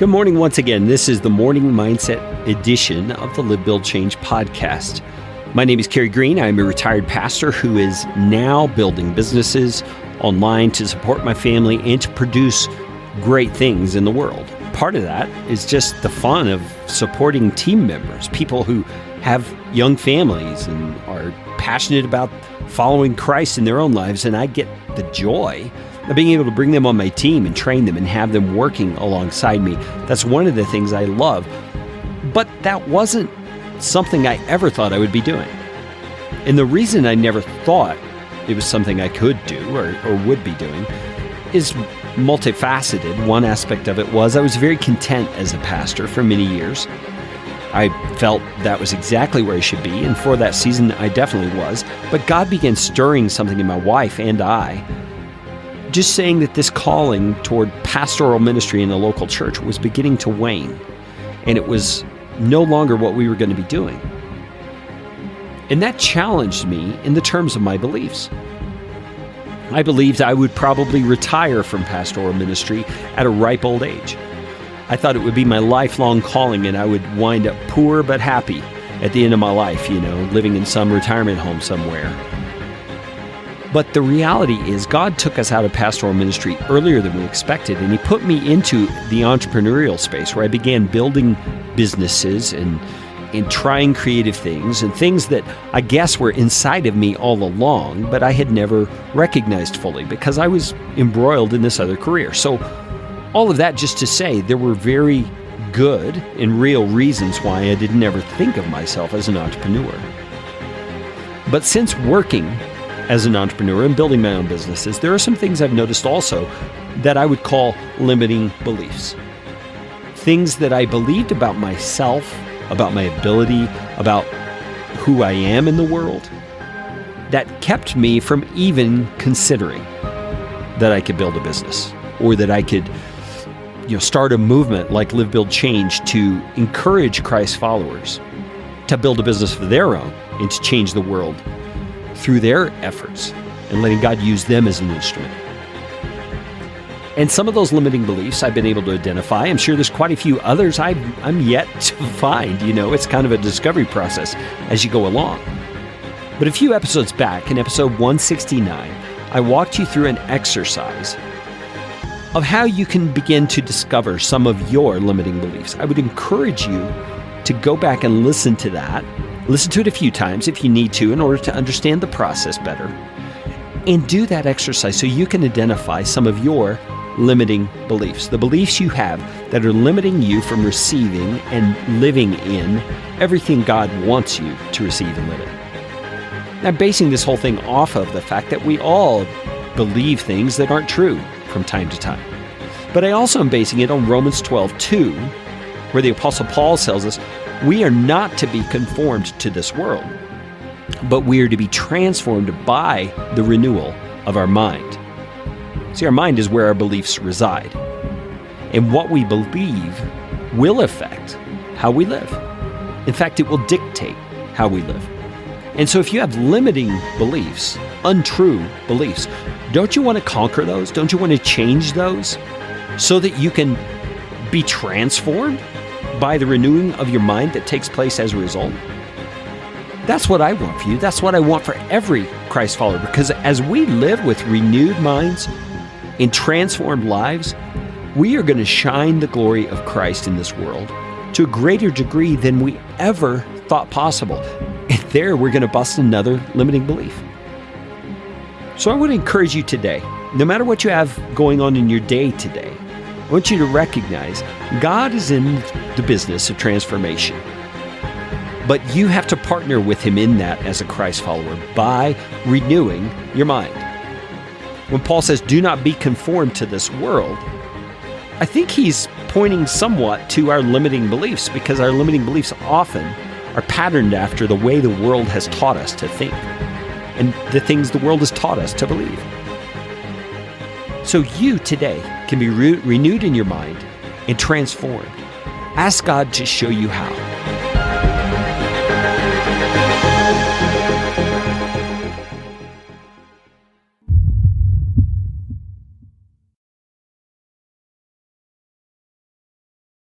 Good morning once again. This is the Morning Mindset edition of the Live, Build, Change podcast. My name is Kerry Green. I'm a retired pastor who is now building businesses online to support my family and to produce great things in the world. Part of that is just the fun of supporting team members, people who have young families and are passionate about following Christ in their own lives, and I get the joy of being able to bring them on my team and train them and have them working alongside me. That's one of the things I love. But that wasn't something I ever thought I would be doing. And the reason I never thought it was something I could do or would be doing is multifaceted. One aspect of it was I was very content as a pastor for many years. I felt that was exactly where I should be, and for that season I definitely was. But God began stirring something in my wife and I, just saying that this calling toward pastoral ministry in a local church was beginning to wane, and it was no longer what we were going to be doing. And that challenged me in the terms of my beliefs. I believed I would probably retire from pastoral ministry at a ripe old age. I thought it would be my lifelong calling, and I would wind up poor but happy at the end of my life, living in some retirement home somewhere. But the reality is God took us out of pastoral ministry earlier than we expected, and He put me into the entrepreneurial space where I began building businesses and trying creative things and things that I guess were inside of me all along, but I had never recognized fully because I was embroiled in this other career. So all of that just to say there were very good and real reasons why I didn't ever think of myself as an entrepreneur. But since working as an entrepreneur and building my own businesses, there are some things I've noticed also that I would call limiting beliefs. Things that I believed about myself, about my ability, about who I am in the world, that kept me from even considering that I could build a business or that I could start a movement like Live, Build, Change to encourage Christ followers to build a business of their own and to change the world through their efforts and letting God use them as an instrument. And some of those limiting beliefs I've been able to identify. I'm sure there's quite a few others I'm yet to find. It's kind of a discovery process as you go along. But a few episodes back, in episode 169, I walked you through an exercise of how you can begin to discover some of your limiting beliefs. I would encourage you to go back and listen to that. Listen to it a few times if you need to in order to understand the process better. And do that exercise so you can identify some of your limiting beliefs, the beliefs you have that are limiting you from receiving and living in everything God wants you to receive and live in. Now, basing this whole thing off of the fact that we all believe things that aren't true from time to time. But I also am basing it on Romans 12:2, where the Apostle Paul tells us we are not to be conformed to this world, but we are to be transformed by the renewal of our mind. See, our mind is where our beliefs reside. And what we believe will affect how we live. In fact, it will dictate how we live. And so if you have limiting beliefs, untrue beliefs, don't you want to conquer those? Don't you want to change those so that you can be transformed by the renewing of your mind that takes place as a result? That's what I want for you. That's what I want for every Christ follower, because as we live with renewed minds and transformed lives, we are going to shine the glory of Christ in this world to a greater degree than we ever thought possible. And there we're going to bust another limiting belief. So I would encourage you today, no matter what you have going on in your day today, I want you to recognize God is in the business of transformation. But you have to partner with Him in that as a Christ follower by renewing your mind. When Paul says, do not be conformed to this world, I think he's pointing somewhat to our limiting beliefs, because our limiting beliefs often are patterned after the way the world has taught us to think and the things the world has taught us to believe. So you today can be renewed in your mind and transformed. Ask God to show you how.